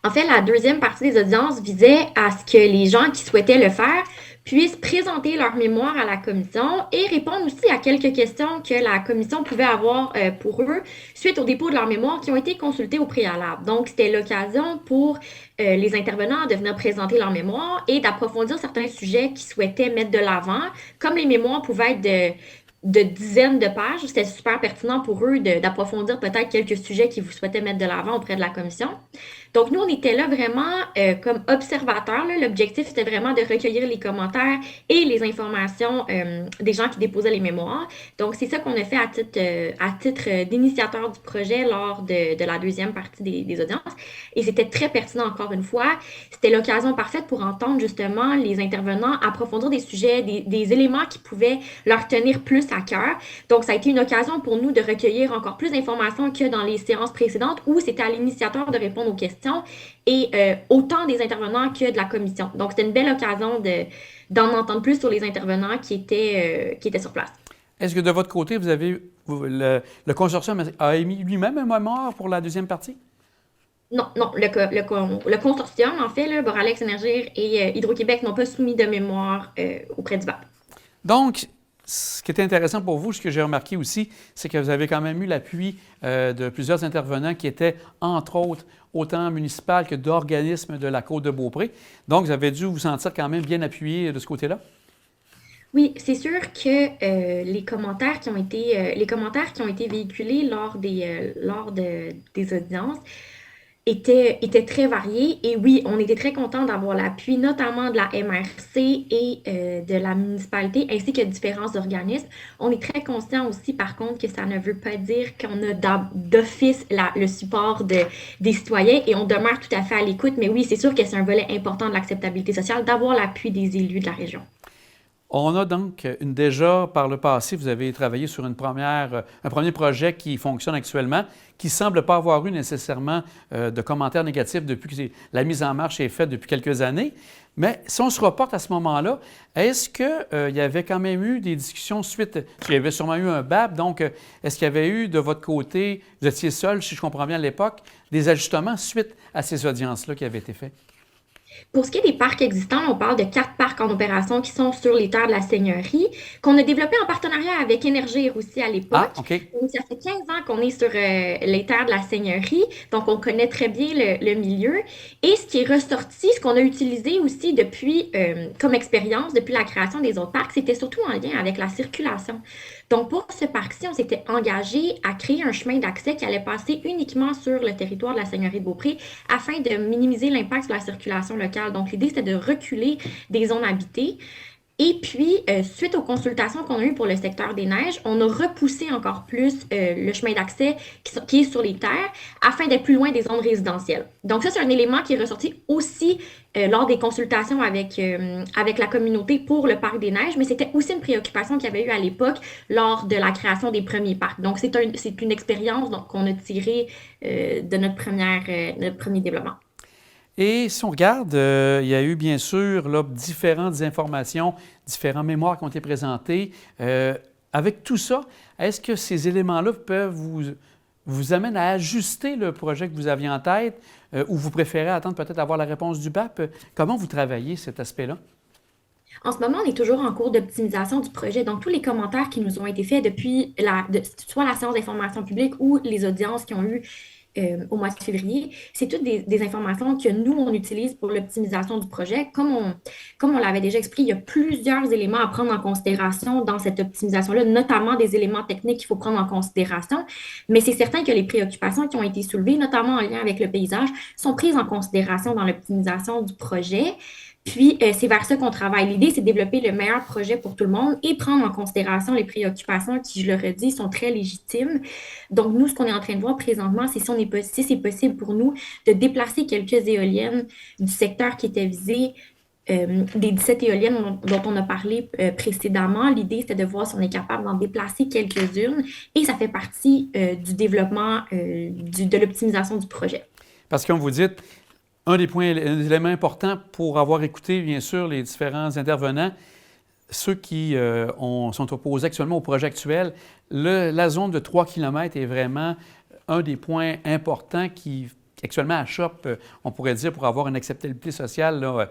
En fait, la deuxième partie des audiences visait à ce que les gens qui souhaitaient le faire puissent présenter leur mémoire à la commission et répondre aussi à quelques questions que la commission pouvait avoir pour eux suite au dépôt de leur mémoire qui ont été consultées au préalable. Donc, c'était l'occasion pour les intervenants de venir présenter leur mémoire et d'approfondir certains sujets qu'ils souhaitaient mettre de l'avant, comme les mémoires pouvaient être de dizaines de pages. C'était super pertinent pour eux d'approfondir peut-être quelques sujets qu'ils souhaitaient mettre de l'avant auprès de la commission. Donc, nous, on était là vraiment comme observateurs. L'objectif, c'était vraiment de recueillir les commentaires et les informations des gens qui déposaient les mémoires. Donc, c'est ça qu'on a fait à titre d'initiateur du projet lors de la deuxième partie des audiences. Et c'était très pertinent, encore une fois. C'était l'occasion parfaite pour entendre justement les intervenants approfondir des sujets, des éléments qui pouvaient leur tenir plus à cœur. Donc, ça a été une occasion pour nous de recueillir encore plus d'informations que dans les séances précédentes où c'était à l'initiateur de répondre aux questions et autant des intervenants que de la commission. Donc, c'était une belle occasion d'en entendre plus sur les intervenants qui étaient sur place. Est-ce que de votre côté, le consortium a émis lui-même un mémoire pour la deuxième partie? Non, non, le consortium, en fait, là, Boralex Énergir et Hydro-Québec n'ont pas soumis de mémoire auprès du BAP. Donc, ce qui est intéressant pour vous, ce que j'ai remarqué aussi, c'est que vous avez quand même eu l'appui de plusieurs intervenants qui étaient, entre autres, autant municipal que d'organismes de la Côte-de-Beaupré. Donc, vous avez dû vous sentir quand même bien appuyé de ce côté-là? Oui, c'est sûr que les commentaires qui ont été véhiculés des audiences étaient très variés. Et oui, on était très content d'avoir l'appui, notamment de la MRC et de la municipalité, ainsi que différents organismes. On est très conscient aussi, par contre, que ça ne veut pas dire qu'on a d'office le support des citoyens et on demeure tout à fait à l'écoute. Mais oui, c'est sûr que c'est un volet important de l'acceptabilité sociale d'avoir l'appui des élus de la région. On a donc déjà, par le passé, vous avez travaillé sur un premier projet qui fonctionne actuellement, qui ne semble pas avoir eu nécessairement de commentaires négatifs depuis que la mise en marche est faite depuis quelques années. Mais si on se reporte à ce moment-là, est-ce qu'il y avait quand même eu des discussions suite? Il y avait sûrement eu un BAP, donc est-ce qu'il y avait eu de votre côté, vous étiez seul, si je comprends bien à l'époque, des ajustements suite à ces audiences-là qui avaient été faits? Pour ce qui est des parcs existants, on parle de 4 parcs en opération qui sont sur les terres de la Seigneurie, qu'on a développé en partenariat avec Énergir aussi à Ah, l'époque. OK. Donc, ça fait 15 ans qu'on est sur les terres de la Seigneurie, donc on connaît très bien le milieu. Et ce qui est ressorti, ce qu'on a utilisé aussi depuis, comme expérience, depuis la création des autres parcs, c'était surtout en lien avec la circulation. Donc, pour ce parc-ci, on s'était engagé à créer un chemin d'accès qui allait passer uniquement sur le territoire de la Seigneurie de Beaupré afin de minimiser l'impact sur la circulation locale. Donc, l'idée, c'était de reculer des zones habitées. Et puis, suite aux consultations qu'on a eues pour le secteur des neiges, on a repoussé encore plus le chemin d'accès qui est sur les terres afin d'être plus loin des zones résidentielles. Donc, ça, c'est un élément qui est ressorti aussi lors des consultations avec la communauté pour le parc des neiges, mais c'était aussi une préoccupation qu'il y avait eu à l'époque lors de la création des premiers parcs. Donc, c'est une expérience qu'on a tirée de notre premier développement. Et si on regarde, il y a eu bien sûr là, différentes informations, différents mémoires qui ont été présentés. Avec tout ça, est-ce que ces éléments-là peuvent vous amener à ajuster le projet que vous aviez en tête ou vous préférez attendre peut-être avoir la réponse du BAP? Comment vous travaillez cet aspect-là? En ce moment, on est toujours en cours d'optimisation du projet. Donc, tous les commentaires qui nous ont été faits depuis soit la séance d'information publique ou les audiences qui ont eu au mois de février, c'est toutes des informations que nous, on utilise pour l'optimisation du projet. Comme on l'avait déjà expliqué, il y a plusieurs éléments à prendre en considération dans cette optimisation-là, notamment des éléments techniques qu'il faut prendre en considération. Mais c'est certain que les préoccupations qui ont été soulevées, notamment en lien avec le paysage, sont prises en considération dans l'optimisation du projet. Puis, c'est vers ça qu'on travaille. L'idée, c'est de développer le meilleur projet pour tout le monde et prendre en considération les préoccupations qui, je le redis, sont très légitimes. Donc, nous, ce qu'on est en train de voir présentement, c'est si c'est possible pour nous de déplacer quelques éoliennes du secteur qui était visé, des 17 éoliennes dont on a parlé précédemment. L'idée, c'était de voir si on est capable d'en déplacer quelques-unes et ça fait partie du développement de l'optimisation du projet. Parce que, comme vous dites, un des éléments importants pour avoir écouté, bien sûr, les différents intervenants, ceux qui sont opposés actuellement au projet actuel, la zone de 3 km est vraiment un des points importants actuellement à Shop, on pourrait dire, pour avoir une acceptabilité sociale là,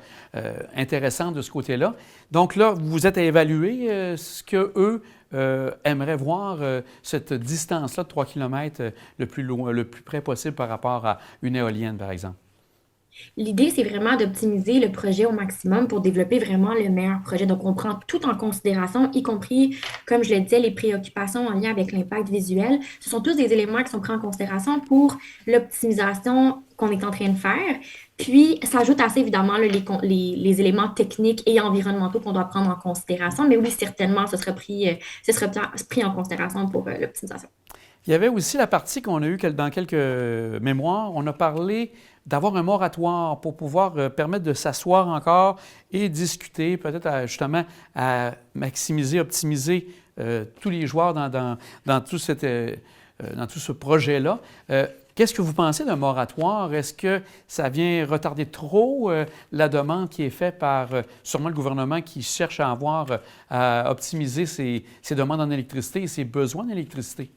intéressante de ce côté-là. Donc là, vous êtes à évaluer ce qu'eux aimeraient voir, cette distance-là de 3 km le plus loin, le plus près possible par rapport à une éolienne, par exemple. L'idée, c'est vraiment d'optimiser le projet au maximum pour développer vraiment le meilleur projet. Donc, on prend tout en considération, y compris, comme je le disais, les préoccupations en lien avec l'impact visuel. Ce sont tous des éléments qui sont pris en considération pour l'optimisation qu'on est en train de faire. Puis, s'ajoute à ça, évidemment, là, les éléments techniques et environnementaux qu'on doit prendre en considération. Mais oui, certainement, ce sera pris en considération pour l'optimisation. Il y avait aussi la partie qu'on a eue dans quelques mémoires. On a parlé d'avoir un moratoire pour pouvoir permettre de s'asseoir encore et discuter, peut-être justement à maximiser, optimiser tous les joueurs dans dans tout ce projet-là. Qu'est-ce que vous pensez d'un moratoire? Est-ce que ça vient retarder trop la demande qui est faite par sûrement le gouvernement qui cherche à à optimiser ses demandes en électricité et ses besoins d'électricité?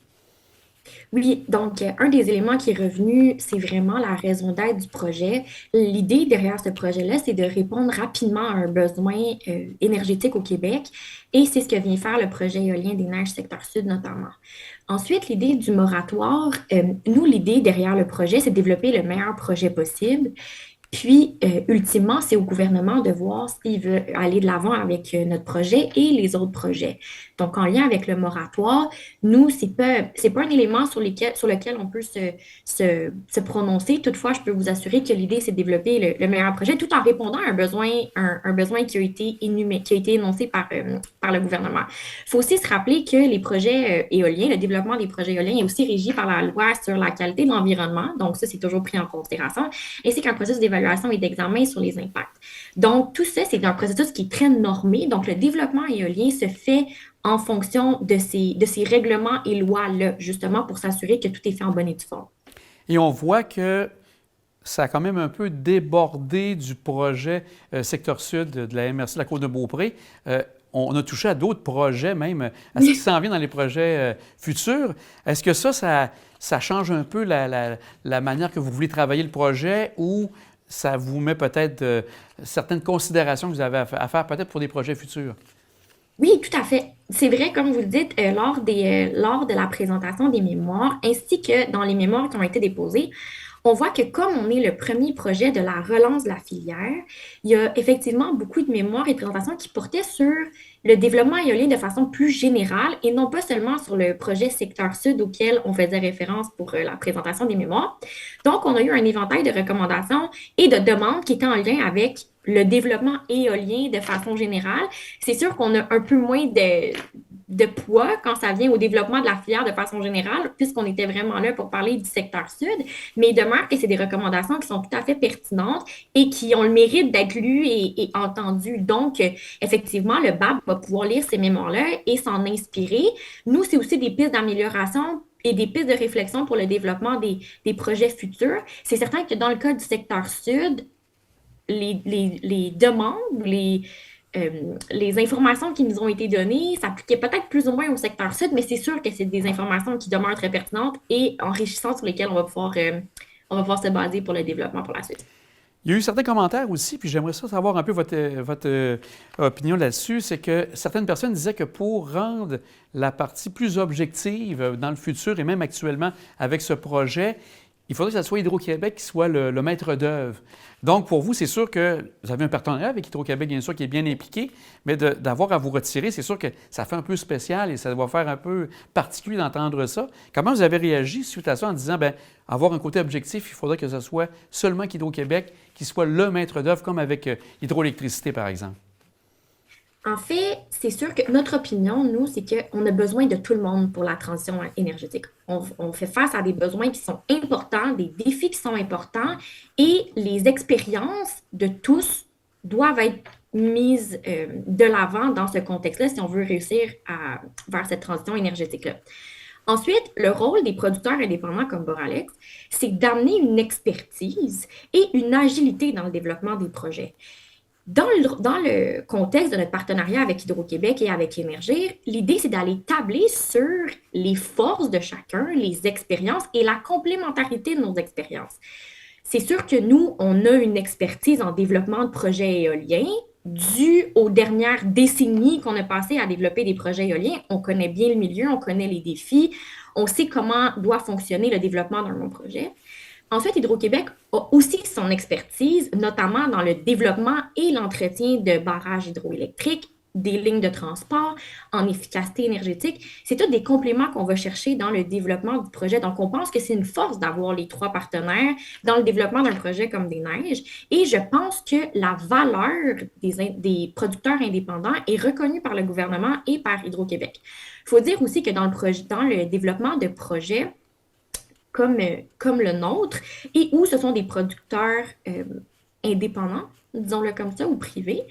Oui, donc un des éléments qui est revenu, c'est vraiment la raison d'être du projet. L'idée derrière ce projet-là, c'est de répondre rapidement à un besoin énergétique au Québec et c'est ce que vient faire le projet éolien des Neiges secteur sud notamment. Ensuite, l'idée du moratoire, nous, l'idée derrière le projet, c'est de développer le meilleur projet possible. Puis, ultimement, c'est au gouvernement de voir s'il veut aller de l'avant avec notre projet et les autres projets. Donc, en lien avec le moratoire, nous, c'est pas un élément sur lequel on peut se prononcer. Toutefois, je peux vous assurer que l'idée, c'est de développer le meilleur projet tout en répondant à un besoin qui a été qui a été énoncé par le gouvernement. Il faut aussi se rappeler que les projets éoliens, le développement des projets éoliens est aussi régi par la loi sur la qualité de l'environnement. Donc, ça, c'est toujours pris en considération, ainsi qu'un processus d'évaluation et d'examen sur les impacts. Donc, tout ça, c'est un processus qui est très normé. Donc, le développement éolien se fait en fonction de ces règlements et lois-là, justement pour s'assurer que tout est fait en bonne et due forme. Et on voit que ça a quand même un peu débordé du projet secteur sud de la MRC de la Côte-de-Beaupré. On a touché à d'autres projets, même à ce qui s'en vient dans les projets futurs. Est-ce que ça change un peu la manière que vous voulez travailler le projet ou ça vous met peut-être certaines considérations que vous avez à faire peut-être pour des projets futurs? Oui, tout à fait. C'est vrai, comme vous le dites, lors de la présentation des mémoires, ainsi que dans les mémoires qui ont été déposées, on voit que comme on est le premier projet de la relance de la filière, il y a effectivement beaucoup de mémoires et de présentations qui portaient sur le développement éolien de façon plus générale et non pas seulement sur le projet secteur sud auquel on faisait référence pour la présentation des mémoires. Donc, on a eu un éventail de recommandations et de demandes qui étaient en lien avec le développement éolien de façon générale. C'est sûr qu'on a un peu moins de poids quand ça vient au développement de la filière de façon générale, puisqu'on était vraiment là pour parler du secteur sud, mais il demeure que c'est des recommandations qui sont tout à fait pertinentes et qui ont le mérite d'être lues et entendues. Donc, effectivement, le BAB va pouvoir lire ces mémoires-là et s'en inspirer. Nous, c'est aussi des pistes d'amélioration et des pistes de réflexion pour le développement des projets futurs. C'est certain que dans le cas du secteur sud, les demandes, les informations qui nous ont été données s'appliquaient peut-être plus ou moins au secteur sud, mais c'est sûr que c'est des informations qui demeurent très pertinentes et enrichissantes sur lesquelles on va pouvoir se baser pour le développement pour la suite. Il y a eu certains commentaires aussi, puis j'aimerais ça savoir un peu votre opinion là-dessus. C'est que certaines personnes disaient que pour rendre la partie plus objective dans le futur et même actuellement avec ce projet, il faudrait que ce soit Hydro-Québec qui soit le maître d'œuvre. Donc, pour vous, c'est sûr que vous avez un partenariat avec Hydro-Québec, bien sûr, qui est bien impliqué, mais d'avoir à vous retirer, c'est sûr que ça fait un peu spécial et ça doit faire un peu particulier d'entendre ça. Comment vous avez réagi suite à ça en disant, bien, avoir un côté objectif, il faudrait que ce soit seulement qu'Hydro-Québec qui soit le maître d'œuvre, comme avec Hydroélectricité, par exemple? En fait, c'est sûr que notre opinion, nous, c'est qu'on a besoin de tout le monde pour la transition énergétique. On fait face à des besoins qui sont importants, des défis qui sont importants et les expériences de tous doivent être mises de l'avant dans ce contexte-là si on veut réussir vers cette transition énergétique-là. Ensuite, le rôle des producteurs indépendants comme Boralex, c'est d'amener une expertise et une agilité dans le développement des projets. Dans le contexte de notre partenariat avec Hydro-Québec et avec Énergir, l'idée, c'est d'aller tabler sur les forces de chacun, les expériences et la complémentarité de nos expériences. C'est sûr que nous, on a une expertise en développement de projets éoliens. Dû aux dernières décennies qu'on a passées à développer des projets éoliens, on connaît bien le milieu, on connaît les défis, on sait comment doit fonctionner le développement d'un bon projet. Ensuite, Hydro-Québec a aussi son expertise, notamment dans le développement et l'entretien de barrages hydroélectriques, des lignes de transport, en efficacité énergétique. C'est tous des compléments qu'on va chercher dans le développement du projet. Donc, on pense que c'est une force d'avoir les trois partenaires dans le développement d'un projet comme des neiges. Et je pense que la valeur des producteurs indépendants est reconnue par le gouvernement et par Hydro-Québec. Il faut dire aussi que dans le développement de projets, comme le nôtre, et où ce sont des producteurs indépendants, disons-le comme ça, ou privés,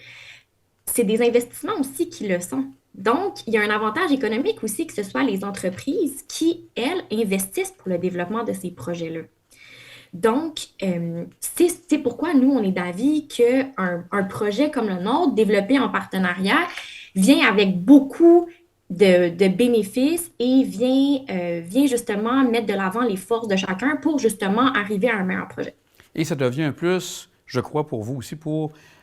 c'est des investissements aussi qui le sont. Donc, il y a un avantage économique aussi que ce soit les entreprises qui, elles, investissent pour le développement de ces projets-là. Donc, c'est pourquoi nous, on est d'avis qu'un projet comme le nôtre, développé en partenariat, vient avec beaucoup de bénéfices et vient justement mettre de l'avant les forces de chacun pour justement arriver à un meilleur projet. Et ça devient un plus, je crois, pour vous aussi,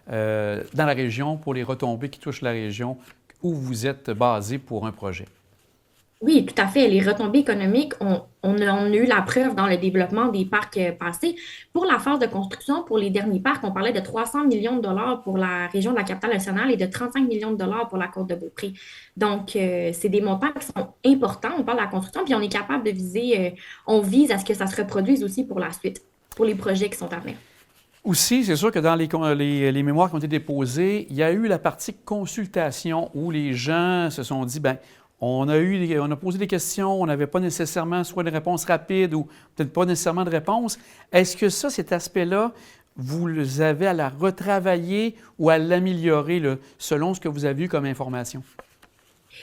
dans la région, pour les retombées qui touchent la région où vous êtes basé pour un projet. Oui, tout à fait. Les retombées économiques, on a eu la preuve dans le développement des parcs passés. Pour la phase de construction, pour les derniers parcs, on parlait de 300 millions de dollars pour la région de la Capitale-Nationale et de 35 millions de dollars pour la Côte-de-Beaupré. Donc, c'est des montants qui sont importants. On parle de la construction, puis on est capable de viser, on vise à ce que ça se reproduise aussi pour la suite, pour les projets qui sont à venir. Aussi, c'est sûr que dans les mémoires qui ont été déposées, il y a eu la partie consultation où les gens se sont dit, bien, on a posé des questions, on n'avait pas nécessairement soit des réponses rapides ou peut-être pas nécessairement de réponses. Est-ce que ça, cet aspect-là, vous avez à la retravailler ou à l'améliorer selon ce que vous avez eu comme information?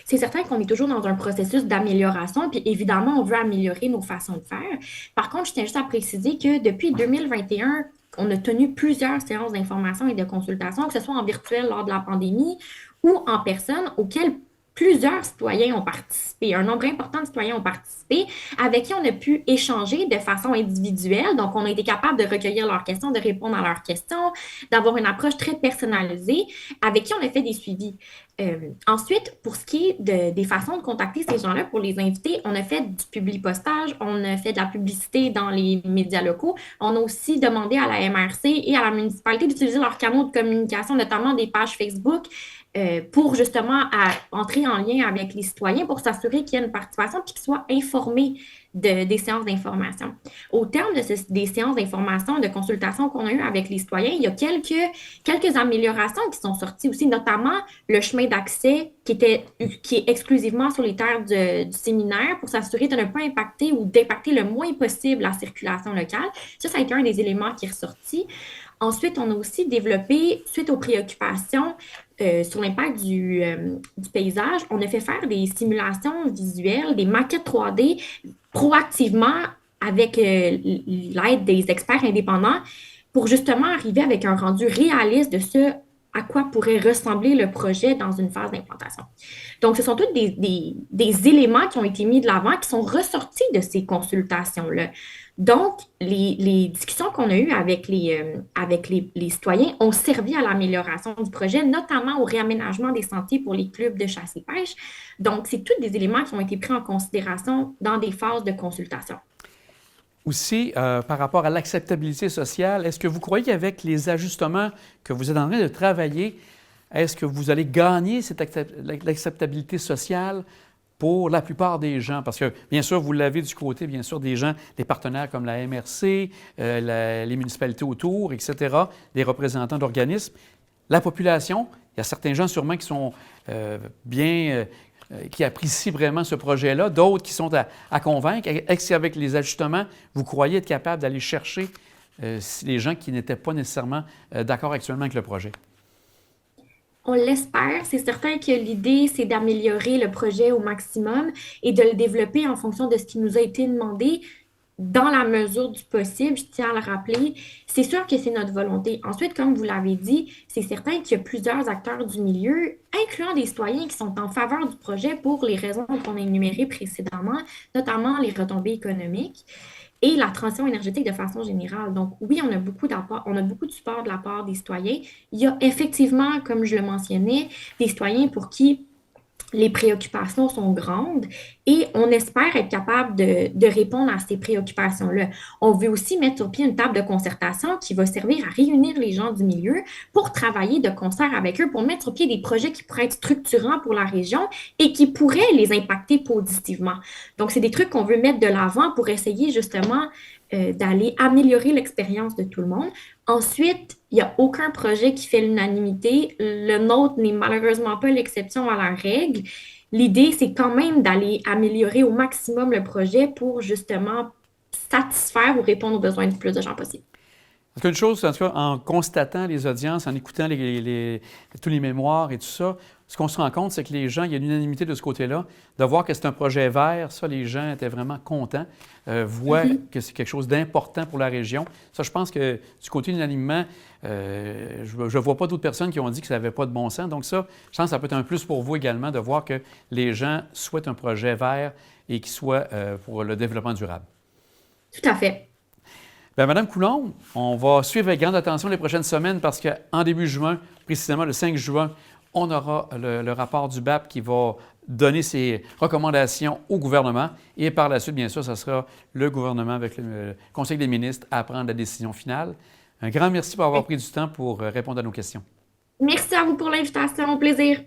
C'est certain qu'on est toujours dans un processus d'amélioration, puis évidemment, on veut améliorer nos façons de faire. Par contre, je tiens juste à préciser que depuis 2021, on a tenu plusieurs séances d'information et de consultation, que ce soit en virtuel lors de la pandémie ou en personne, auxquelles plusieurs citoyens ont participé. Un nombre important de citoyens ont participé, avec qui on a pu échanger de façon individuelle. Donc, on a été capable de recueillir leurs questions, de répondre à leurs questions, d'avoir une approche très personnalisée, avec qui on a fait des suivis. Ensuite, pour ce qui est des façons de contacter ces gens-là pour les inviter, on a fait du publi-postage, on a fait de la publicité dans les médias locaux. On a aussi demandé à la MRC et à la municipalité d'utiliser leurs canaux de communication, notamment des pages Facebook, pour justement entrer en lien avec les citoyens pour s'assurer qu'il y ait une participation et qu'ils soient informés des séances d'information. Au terme des séances d'information, de consultation qu'on a eues avec les citoyens, il y a quelques améliorations qui sont sorties aussi, notamment le chemin d'accès qui est exclusivement sur les terres du séminaire pour s'assurer de ne pas impacter ou d'impacter le moins possible la circulation locale. Ça a été un des éléments qui est ressorti. Ensuite, on a aussi développé, suite aux préoccupations sur l'impact du paysage, on a fait faire des simulations visuelles, des maquettes 3D proactivement avec l'aide des experts indépendants pour justement arriver avec un rendu réaliste de ce à quoi pourrait ressembler le projet dans une phase d'implantation. Donc, ce sont tous des éléments qui ont été mis de l'avant, qui sont ressortis de ces consultations-là. Donc, les discussions qu'on a eues avec les citoyens ont servi à l'amélioration du projet, notamment au réaménagement des sentiers pour les clubs de chasse et pêche. Donc, c'est tous des éléments qui ont été pris en considération dans des phases de consultation. Aussi, par rapport à l'acceptabilité sociale, est-ce que vous croyez qu'avec les ajustements que vous êtes en train de travailler, est-ce que vous allez gagner l'acceptabilité sociale pour la plupart des gens? Parce que, bien sûr, vous l'avez du côté, bien sûr, des gens, des partenaires comme la MRC, les municipalités autour, etc., des représentants d'organismes. La population, il y a certains gens sûrement qui sont qui apprécient vraiment ce projet-là, d'autres qui sont à convaincre. Est-ce qu'avec les ajustements, vous croyez être capable d'aller chercher les gens qui n'étaient pas nécessairement d'accord actuellement avec le projet? On l'espère. C'est certain que l'idée, c'est d'améliorer le projet au maximum et de le développer en fonction de ce qui nous a été demandé dans la mesure du possible, je tiens à le rappeler. C'est sûr que c'est notre volonté. Ensuite, comme vous l'avez dit, c'est certain qu'il y a plusieurs acteurs du milieu, incluant des citoyens qui sont en faveur du projet pour les raisons qu'on a énumérées précédemment, notamment les retombées économiques. et la transition énergétique de façon générale. Donc, oui, on a beaucoup d'apport, on a beaucoup de support de la part des citoyens. Il y a effectivement, comme je le mentionnais, des citoyens pour qui les préoccupations sont grandes et on espère être capable de répondre à ces préoccupations-là. On veut aussi mettre sur pied une table de concertation qui va servir à réunir les gens du milieu pour travailler de concert avec eux, pour mettre sur pied des projets qui pourraient être structurants pour la région et qui pourraient les impacter positivement. Donc, c'est des trucs qu'on veut mettre de l'avant pour essayer justement d'aller améliorer l'expérience de tout le monde. Ensuite, il n'y a aucun projet qui fait l'unanimité. Le nôtre n'est malheureusement pas l'exception à la règle. L'idée, c'est quand même d'aller améliorer au maximum le projet pour justement satisfaire ou répondre aux besoins du plus de gens possible. Parce qu'une chose, en tout cas, en constatant les audiences, en écoutant tous les mémoires et tout ça, ce qu'on se rend compte, c'est que les gens, il y a une unanimité de ce côté-là. De voir que c'est un projet vert, ça, les gens étaient vraiment contents, voient que c'est quelque chose d'important pour la région. Ça, je pense que du côté unanimement, je ne vois pas d'autres personnes qui ont dit que ça n'avait pas de bon sens. Donc ça, je pense que ça peut être un plus pour vous également de voir que les gens souhaitent un projet vert et qui soit pour le développement durable. Tout à fait. Bien, Madame Coulombe, on va suivre avec grande attention les prochaines semaines parce qu'en début juin, précisément le 5 juin, on aura le rapport du BAP qui va donner ses recommandations au gouvernement et par la suite, bien sûr, ce sera le gouvernement avec le Conseil des ministres à prendre la décision finale. Un grand merci pour avoir pris du temps pour répondre à nos questions. Merci à vous pour l'invitation. Au plaisir.